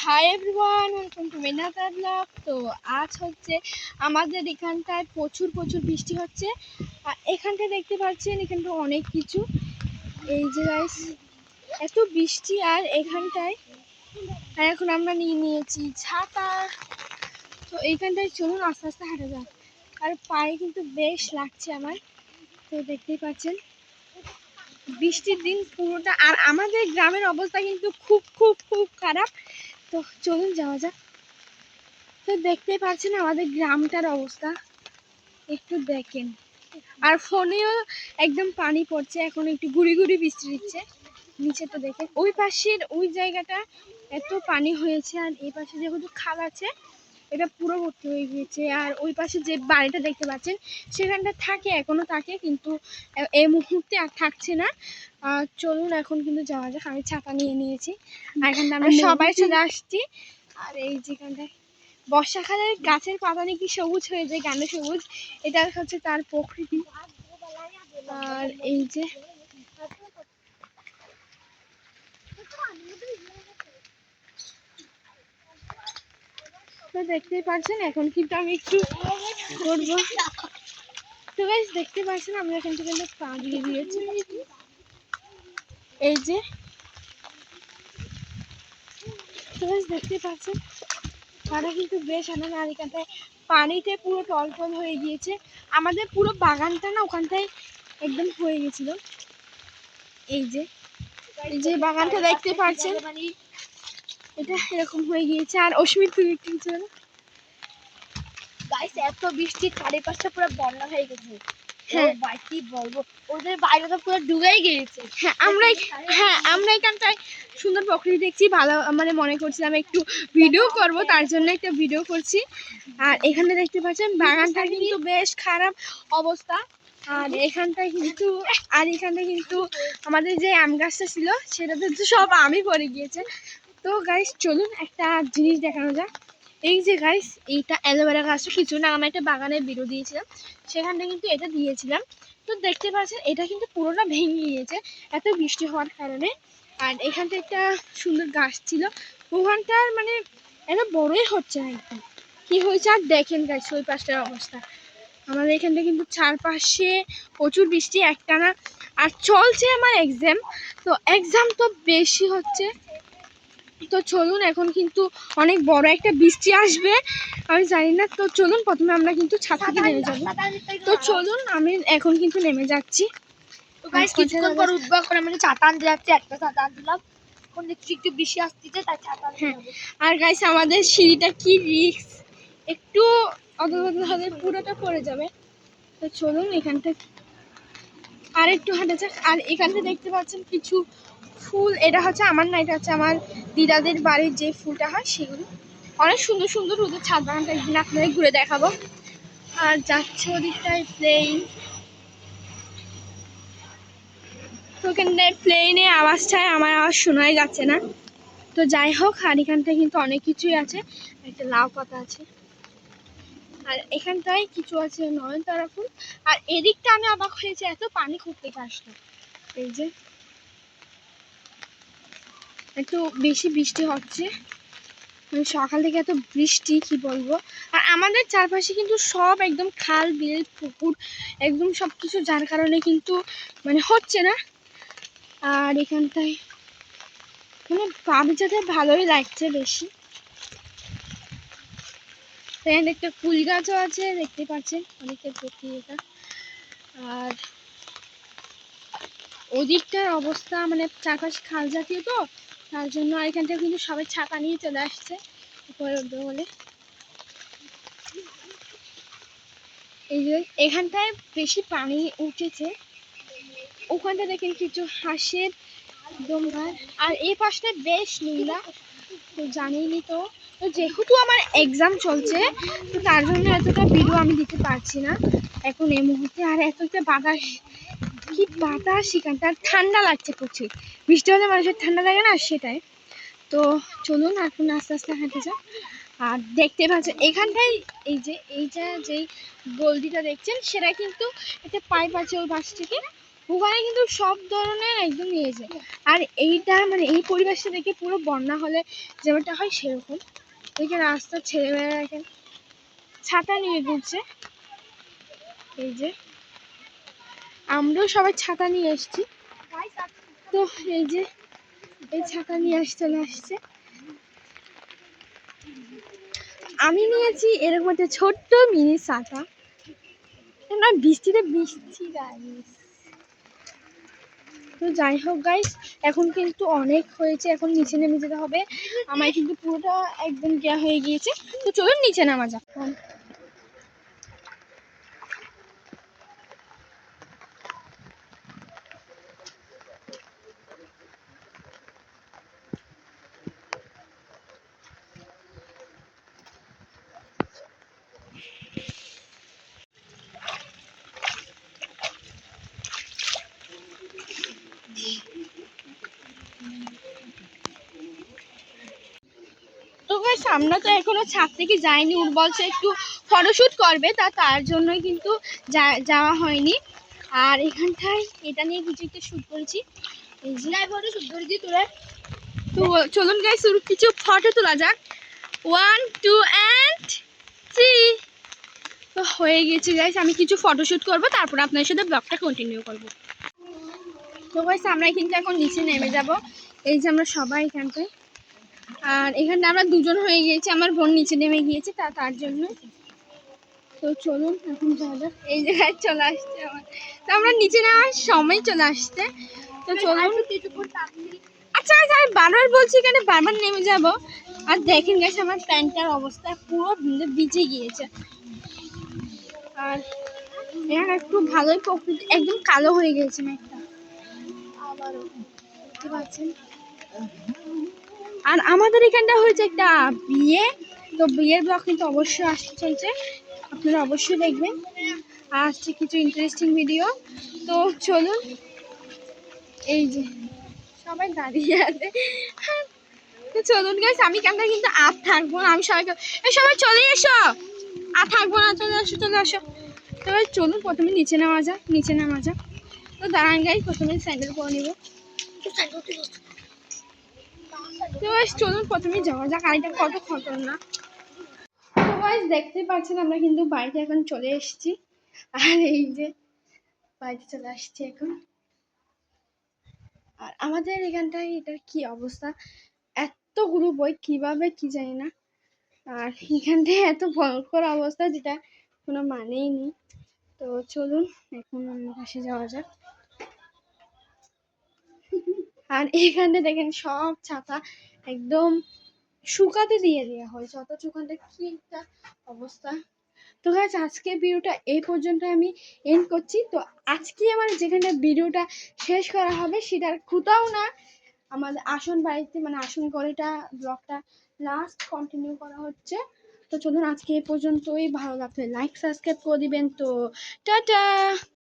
High everyone, welcome to মিনাতা blog. তো আজ হচ্ছে আমাদের এখানটায় প্রচুর বৃষ্টি হচ্ছে। আর এখানটায় দেখতে পাচ্ছেন এখানটা অনেক কিছু, এই যে গাইস এত বৃষ্টি। আর এখানটায় আর এখন আমরা নিয়েছি ছাতা। তো এইখানটায় চলুন আস্তে আস্তে হাঁটা যাক। আর পায়ে কিন্তু বেশ লাগছে আমার। তো দেখতেই পাচ্ছেন বৃষ্টির দিন পুরোটা। আর আমাদের গ্রামের অবস্থা কিন্তু খুব খুব খুব খারাপ। তো চলুন যাওয়া যাক। তো দেখতেই পাচ্ছেন আমাদের গ্রামটার অবস্থা, একটু দেখেন। আর ফোনেও একদম পানি পড়ছে, এখন একটু গুড়ি গুড়ি বৃষ্টি দিচ্ছে। নিচেটা দেখেন, ওই পাশের ওই জায়গাটা এত পানি হয়েছে। আর এই পাশে যেহেতু খাল আছে, এটা পুরো ভর্তি হয়ে গিয়েছে। আর ওই পাশে যে বাড়িটা দেখতে পাচ্ছেন সেখানটা থাকে, এখনো থাকে, কিন্তু এই মুহূর্তে আর থাকছে না। চলুন এখন কিন্তু যাওয়া যাক। আমি ছাতা নিয়ে নিয়েছি, আর এখানটা আমরা সবাই চলে আসছি। আর এই যেখানটায় বর্ষাকালে গাছের পাতা নাকি সবুজ হয়ে যায়, গাঢ় সবুজ, এটা হচ্ছে তার প্রকৃতি। আর এই যে তো দেখতেই পাচ্ছেন, এখন কিন্তু আমি একটু করবো। তো গাইস দেখতে পাচ্ছেন আমরা এখান থেকে পা দিয়ে দিয়েছি, এই যে। তো গাইস দেখতে পাচ্ছেন পাটা কিন্তু বেশ আনন্দ। আর এখানটায় পানিতে পুরো টলটল হয়ে গিয়েছে। আমাদের পুরো বাগানটা না ওখানটায় একদম হয়ে গেছিল। এই যে বাগানটা দেখতে পাচ্ছেন, এটা এরকম হয়ে গিয়েছে। আর অস্মিত তুই একটু কিছু বলো। গাইস এত বৃষ্টি চারিপাশটা পুরো বন্যা হয়ে গেছে। হ্যাঁ ভাই কি বলবো, ওদের বাইরে তো পুরো ডুবেই গিয়েছে। আমরা এখানটায় সুন্দর প্রকৃতি দেখছি, ভালো মানে মনে করছিলাম একটু ভিডিও করব, তার জন্য একটা ভিডিও করছি। আর এখানে দেখতে পাচ্ছেন বাগানটা কিন্তু বেশ খারাপ অবস্থা। আর এখানটায় কিন্তু আমাদের যে আম গাছটা ছিল সেটাতে তো সব আমই পড়ে গিয়েছে। তো গাইস চলুন একটা জিনিস দেখানো যাক। এই যে গাইস, এইটা অ্যালোভেরা গাছটা কিছু না, আমি একটা বাগানের ভিডিও দিয়েছিলাম, সেখানটা কিন্তু এটা দিয়েছিলাম। তো দেখতে পাচ্ছেন এটা কিন্তু পুরোটা ভেঙে গিয়েছে এত বৃষ্টি হওয়ার কারণে। আর এখানটা একটা সুন্দর গাছ ছিল, ওখানটার মানে এত বড়ই হচ্ছে না একদম। কি হয়েছে আর দেখেন গাইস ওই পাশটার অবস্থা। আমাদের এখানটা কিন্তু চারপাশে প্রচুর বৃষ্টি একটানা। আর চলছে আমার এক্সাম, তো এক্সাম তো বেশি হচ্ছে। তো চলুন এখন কিন্তু অনেক বড় একটা বৃষ্টি আসবে, আমি জানি না। তো চলুন প্রথমে আমরা কিন্তু ছাদ থেকে নেমে যাবো। তো চলুন আমি এখন কিন্তু নেমে যাচ্ছি। তো গাইস কিছুক্ষণ পর উঠবো। এখন আমি ছাতা আনতে যাচ্ছি, একটা ছাতা আনলাম, এখন দেখছি একটু বৃষ্টি আসতেছে তাই ছাতা আনতে যাবো। আর গাইস আমাদের সিঁড়িটা কি রিস্ক, একটু অদল হলে পুরোটা পড়ে যাবে। তো চলুন এখানটা আর একটু হাঁটা যাক। আর এখানটা দেখতে পাচ্ছেন কিছু ফুল, এটা হচ্ছে আমার না, এটা হচ্ছে আমার দিদাদের বাড়ির যে ফুলটা হয় সেগুলো অনেক সুন্দর সুন্দর। ওদের ছাদ বাগানটা একদিন আপনাদের ঘুরে দেখাবো। আর যাচ্ছে ওদিকটায় প্লেন, তো ওখানটায় প্লেনে আওয়াজটায় আমার আওয়াজ শোনাই যাচ্ছে না। তো যাই হোক, আর এখানটায় কিন্তু অনেক কিছুই আছে, একটা লাউ পাতা আছে। আর এখানটায় কিছু আছে নয়নতারা ফুল। আর এদিকটা আমি অবাক হয়েছে, এত পানি করতে আসলো। এই যে একটু বেশি বৃষ্টি হচ্ছে, মানে সকাল থেকে এত বৃষ্টি কি বলবো। আর আমাদের চারপাশে কিন্তু সব একদম খাল বিল পুকুর একদম সব কিছু, যার কারণে কিন্তু মানে হচ্ছে না। আর এখানটায় মানে বাগিচাতে ভালোই লাগছে বেশি। এখানে একটা ফুল গাছও আছে, দেখতে পাচ্ছেন অনেকের প্রতি এটা। আর ওদিকটার অবস্থা মানে চারপাশে খাল জাতীয়, তো তার জন্য আর এখানটা কিন্তু সবাই ছাতা নিয়ে চলে আসছে উপরে উঠবে বলে। এই যে এখানটায় বেশি পানি উঠেছে, ওখানটা দেখেন কিছু হাঁসের দমঘর। আর এই পাশটায় বেশ নোংরা, তো জানিনি। তো তো যেহেতু আমার এক্সাম চলছে, তো তার জন্য এতটা ভিডিও আমি দিতে পারছি না এখন এই মুহূর্তে। আর এতটা বাতাস, কি বাতাস এখানটা, ঠান্ডা লাগছে প্রচুর। বৃষ্টি হলে মানুষের ঠান্ডা লাগে না, সেটাই। তো চলুন এখন আস্তে আস্তে হাঁটে যাও। আর দেখতে পাচ্ছেন এখানটায় এই যে এইটা যেই গলদিটা দেখছেন সেটা কিন্তু একটা পাইপ আছে ওই পাশ থেকে, ওখানে কিন্তু সব ধরনের একদম নিয়ে যায়। আর এইটা মানে এই পরিবেশটা দেখে পুরো বন্যা হলে যেমনটা হয় সেরকম। এখানে রাস্তার ছেলেমেয়েরা এখানে ছাতা নিয়ে ঘুরছে। এই যে আমরাও সবাই ছাতা নিয়ে এসেছি। তো এই যে এই ছাতা নিয়ে চলে আসছে। আমি নিয়েছি এরকম একটা ছোট্ট মিনি ছাতা। না বৃষ্টিতে বৃষ্টি গাইস। তো যাই হোক গাইস, এখন কিন্তু অনেক হয়েছে, এখন নিচে নেমে যেতে হবে। আমার কিন্তু পুরোটা একদম গিয়া হয়ে গিয়েছে। তো চলুন নিচে নামা যাক। তো গাইস আমরা তো এখনো ছাদ থেকে যাইনি, ওর বলছে একটু ফটোশুট করবে, তার জন্যই কিন্তু যাওয়া হয়নি। আর এখানটায় এটা নিয়ে কিছু একটা শুট করেছি। এই যে ফটো শুট করেছি তোরা। তো চলুন গাইস কিছু ফটো তোলা যাক। 1 2 and 3। তো হয়ে গেছে গাইস, আমি কিছু ফটোশুট করব, তারপর আপনাদের সাথে ব্লগটা কন্টিনিউ করব। তো গাইস আমরা কিন্তু এখন নিচে নেমে যাব। এই যে আমরা সবাই এখানটায়, আর এখানে আমরা দুজন হয়ে গিয়েছি, আমার বোন নিচে নেমে গিয়েছে তার জন্য। তো চলুন এখন যাওয়া যাক। এই জায়গায় চলে আসছে আমার, তো আমরা নিচে নেওয়ার সময় চলে আসছে। তো চলুন। আচ্ছা আচ্ছা আমি বারবার বলছি এখানে বারবার নেমে যাব। আর দেখেন গাইস আমার প্যান্টটার অবস্থা পুরো ভিজে গিয়েছে। আর এখানে একটু ভালোই প্রকৃতি একদম কালো হয়ে গেছে মেঘটা আবারও, দেখতে পাচ্ছেন। আর আমাদের এখানটা হয়েছে একটা বিয়ে, তো বিয়ের ব্লগ কিন্তু অবশ্যই আসতে চলছে, আপনারা অবশ্যই দেখবেন। আসছে কিছু ইন্টারেস্টিং ভিডিও। তো চলুন। এই যে সবাই দাঁড়িয়ে আছে। তো চলুন গাইস, আমি কেন কিন্তু আর থাকবো না, আমি সবাইকে এই সবাই চলে এসো, আর থাকবো না, চলে আসো চলে আসো। তো চলুন প্রথমে নিচে নামা যাক, নিচে নামা যাক। তো দাঁড়ান গাইস, প্রথমে স্যান্ডেল পরে নিব। তো গাইস চলুন প্রথমে যাওয়া যাক, আর এটা কত খতরনাক। তো গাইস দেখতে পাচ্ছেন আমরা কিন্তু বাড়িতে এখন চলে এসেছি। আর এই যে বাড়িতে চলে আসছি এখন। আর আমাদের এখানটায় এটার কি অবস্থা, এতগুলো বই কিভাবে কি জানি না। আর এখানটায় এত ভয়ঙ্কর অবস্থা যেটা কোনো মানেই নেই। তো চলুন এখন অন্য পাশে যাওয়া যাক। আর এখানে দেখেন সব ছাতা একদম শুকাতে দিয়ে দেওয়া হয়েছে, অথচ ওখানটা কি একটা অবস্থা। তো গাইস আজকে ভিডিওটা এই পর্যন্ত আমি এন্ড করছি। তো আজকে আমার যেখানে ভিডিওটা শেষ করা হবে সেটার কোথাও না, আমাদের আসন বাড়িতে মানে আসন ঘরেটা ব্লগটা লাস্ট কন্টিনিউ করা হচ্ছে। তো চলুন আজকে এই পর্যন্তই, ভালো লাগলে লাইক সাবস্ক্রাইব করে দিবেন। তো টাটা।